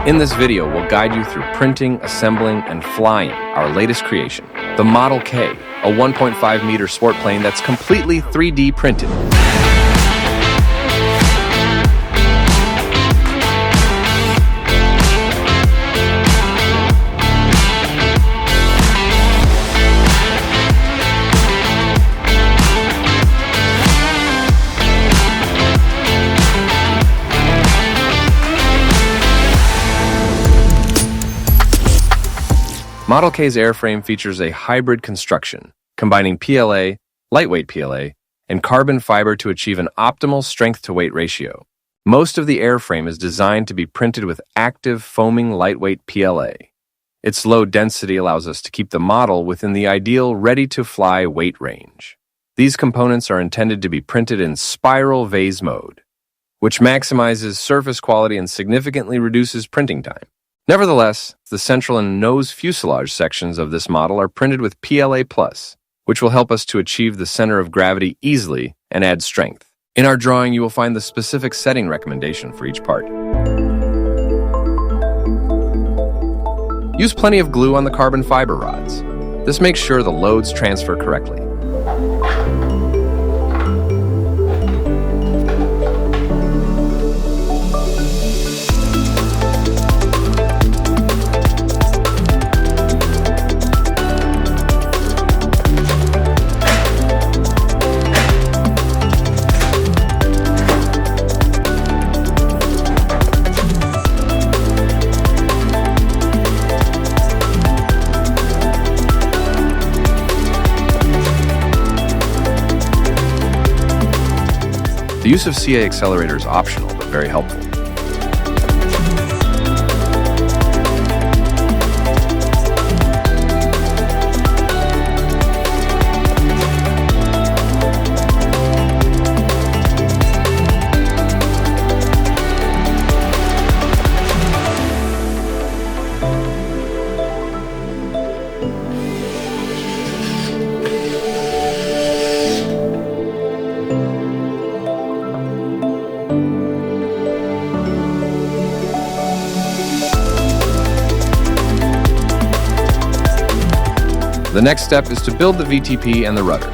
In this video, we'll guide you through printing, assembling, and flying our latest creation, the Model K, a 1.5-meter sport plane that's completely 3D printed. Model K's airframe features a hybrid construction, combining PLA, lightweight PLA, and carbon fiber to achieve an optimal strength-to-weight ratio. Most of the airframe is designed to be printed with active foaming lightweight PLA. Its low density allows us to keep the model within the ideal ready-to-fly weight range. These components are intended to be printed in spiral vase mode, which maximizes surface quality and significantly reduces printing time. Nevertheless, the central and nose fuselage sections of this model are printed with PLA+, which will help us to achieve the center of gravity easily and add strength. In our drawing, you will find the specific setting recommendation for each part. Use plenty of glue on the carbon fiber rods. This makes sure the loads transfer correctly. The use of CA accelerator is optional, but very helpful. The next step is to build the VTP and the rudder.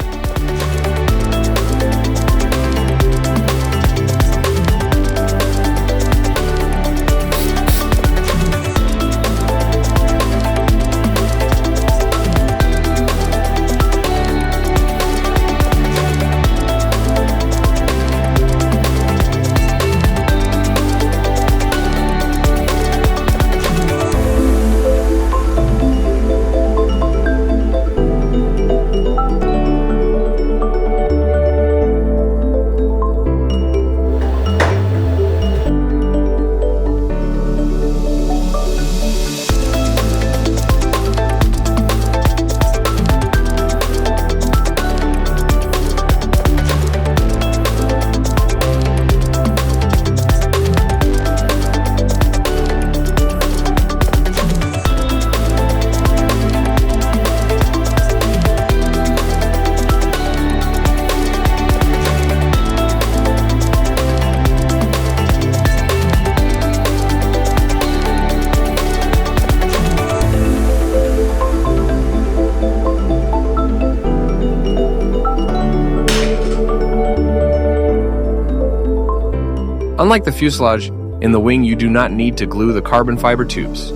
Unlike the fuselage, in the wing you do not need to glue the carbon fiber tubes.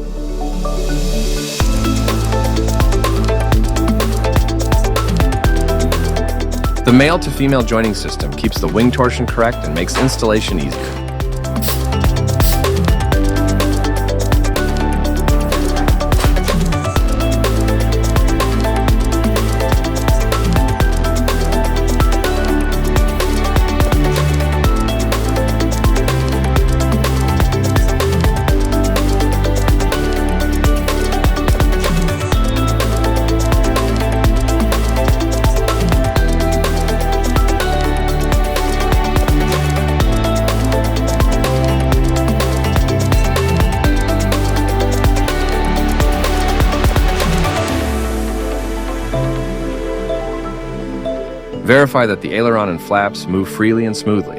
The male to female joining system keeps the wing torsion correct and makes installation easier. Verify that the aileron and flaps move freely and smoothly.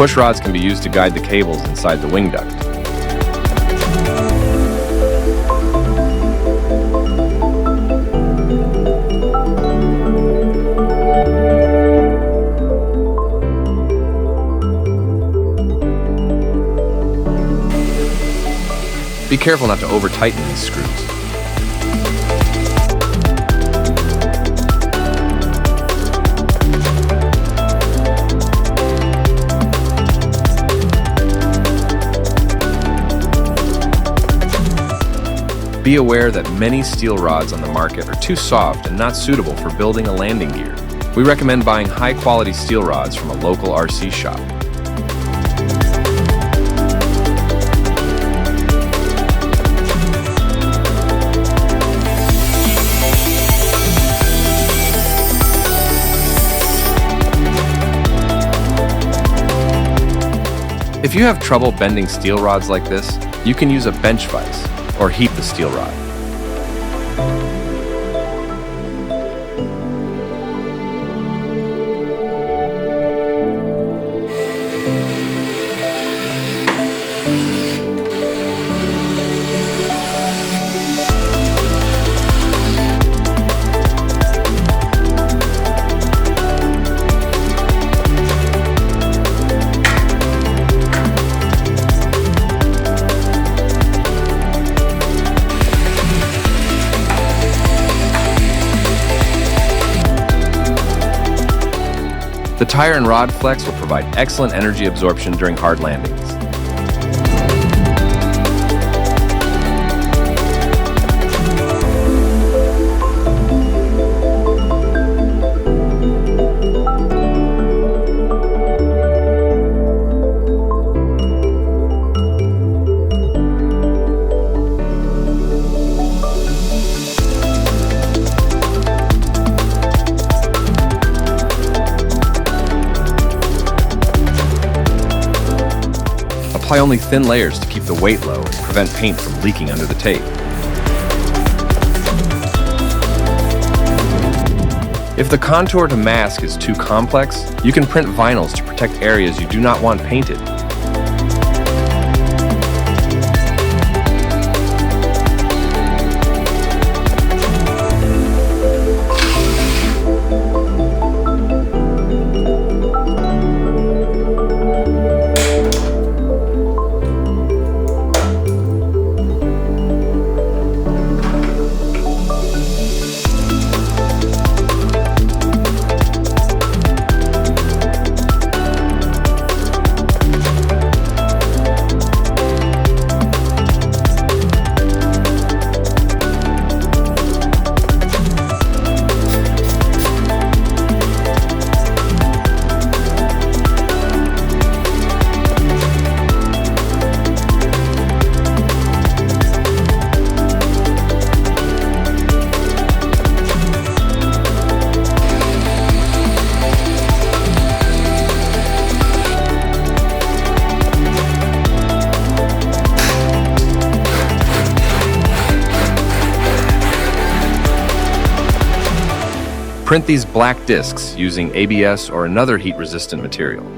push rods can be used to guide the cables inside the wing duct. Be careful not to over-tighten these screws. Be aware that many steel rods on the market are too soft and not suitable for building a landing gear. We recommend buying high-quality steel rods from a local RC shop. If you have trouble bending steel rods like this, you can use a bench vise or heat the steel rod. The tire and rod flex will provide excellent energy absorption during hard landings. Apply only thin layers to keep the weight low and prevent paint from leaking under the tape. If the contour to mask is too complex, you can print vinyls to protect areas you do not want painted. Print these black discs using ABS or another heat-resistant material.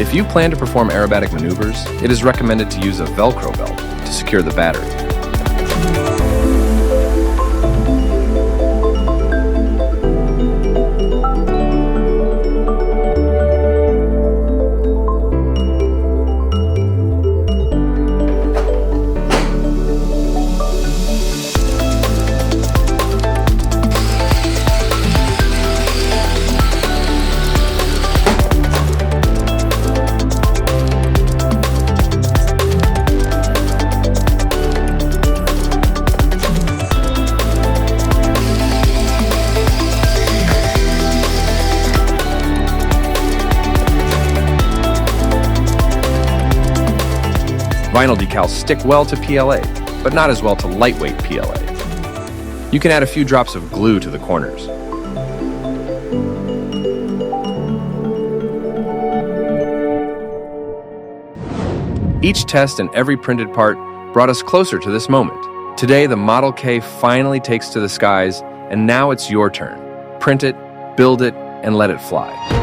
If you plan to perform aerobatic maneuvers, it is recommended to use a Velcro belt to secure the battery. Vinyl decals stick well to PLA, but not as well to lightweight PLA. You can add a few drops of glue to the corners. Each test and every printed part brought us closer to this moment. Today, the Model K finally takes to the skies, and now it's your turn. Print it, build it, and let it fly.